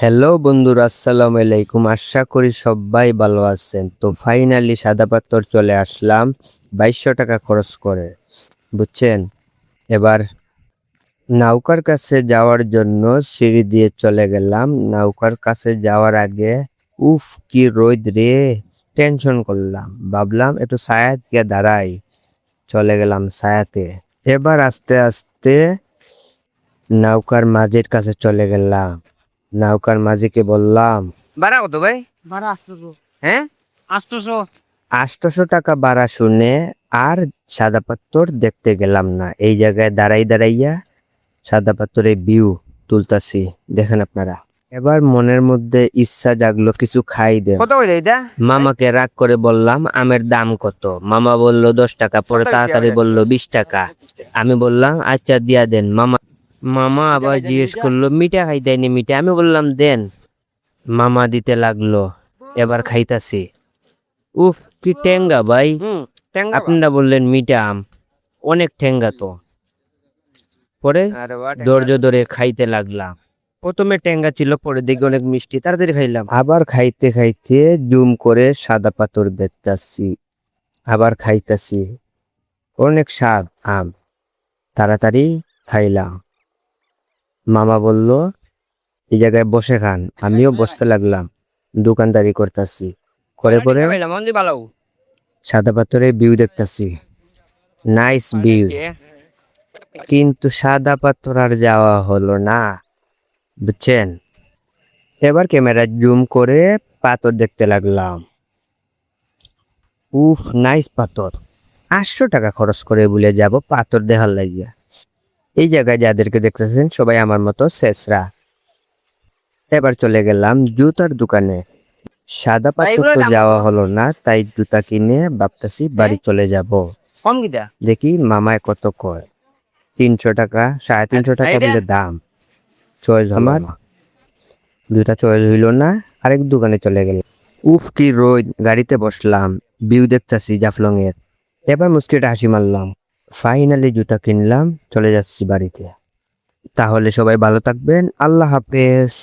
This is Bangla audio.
হ্যালো বন্ধুরা, আসসালামু আলাইকুম। আশা করি সবাই ভালো আছেন। তো ফাইনালি সাদা পাথর চলে আসলাম 2200 টাকা খরচ করে, বুঝছেন। এবার নৌকার কাছে যাওয়ার জন্য সিঁড়ি দিয়ে চলে গেলাম। নৌকার কাছে যাওয়ার আগে উফ কি রোদ রে, টেনশন করলাম। ভাবলাম একটু ছায়াত গিয়ে দাঁড়াই, চলে গেলাম ছায়াতে। এবার আস্তে আস্তে নৌকার মাঝির কাছে চলে গেলাম। নৌকার মাঝিকে বললাম, ভাড়া কত ভাই? ভাড়া 800। হ্যাঁ, 800। 800 টাকা ভাড়া শুনে আর সাদা পাথর দেখতে গেলাম না। এই জায়গায় দাঁড়াইয়া সাদা পাথরের ভিউ তুলতাছি, দেখেন আপনারা। এবার মনের মধ্যে ইচ্ছা জাগলো কিছু খাই দে। কত হইলো এটা? মামাকে রাগ করে বললাম আমের দাম কত। মামা বলল 10 টাকা, পরে তাড়াতাড়ি বলল 20 টাকা। আমি বললাম আচ্ছা দিয়া দেন মামা। মামা আবার জিজ্ঞেস করলো মিঠা খাই দেয়নি মিঠা। আমি বললাম দেন। মামা দিতে লাগলো, এবার খাইতাছি। উফ কি টেঙ্গা ভাই। টেঙ্গা আপনারা বললেন মিঠা আম, অনেক ঠেঙ্গা তো। পরে আরে বাহ, ধৈর্য ধরে খাইতে লাগলাম। প্রথমে টেঙ্গা ছিল, পরে দিকে অনেক মিষ্টি, তাড়াতাড়ি খাইলাম। আবার খাইতে খাইতে জুম করে সাদা পাথর দেখতাছি, আবার খাইতাছি। অনেক স্বাদ আম, তাড়াতাড়ি খাইলাম। মামা বলল এই জায়গায় বসে খান। আমিও বসতে লাগলাম, দোকানদারি করতাছি। করে করে মন্দির ভালো। সাদা পাথরের ভিউ দেখতাছি, নাইস ভিউ। কিন্তু সাদা পাথর আর যাওয়া হলো না, বুঝছেন। এবার ক্যামেরা জুম করে পাথর দেখতে লাগলাম। উফ নাইস পাথর। 800 টাকা খরচ করে বলে যাব পাথর দেখার লাগিয়া। এই জায়গায় যাদেরকে দেখতেছেন সবাই আমার মতো শেষরা। এবার চলে গেলাম জুতার দোকানে। সাদা পাথর তো যাওয়া হলো না, তাই জুতা কিনে ভাবতেছি বাড়ি চলে যাব। কম কিটা? দেখি মামায় কত কয়। 300 টাকা, 350 টাকা বলে দাম। চয়েস আমার দুটা চয়েস হইল না, আরেক দোকানে চলে গেল। উফ কি রোদ, গাড়িতে বসলাম, ভিউ দেখতাছি জাফলং এর। এবার মুস্কিটা হাসি মারলাম। ফাইনালি জুতা কিনলাম, চলে যাচ্ছি বাড়িতে। তাহলে সবাই ভালো থাকবেন, আল্লাহ হাফেজ।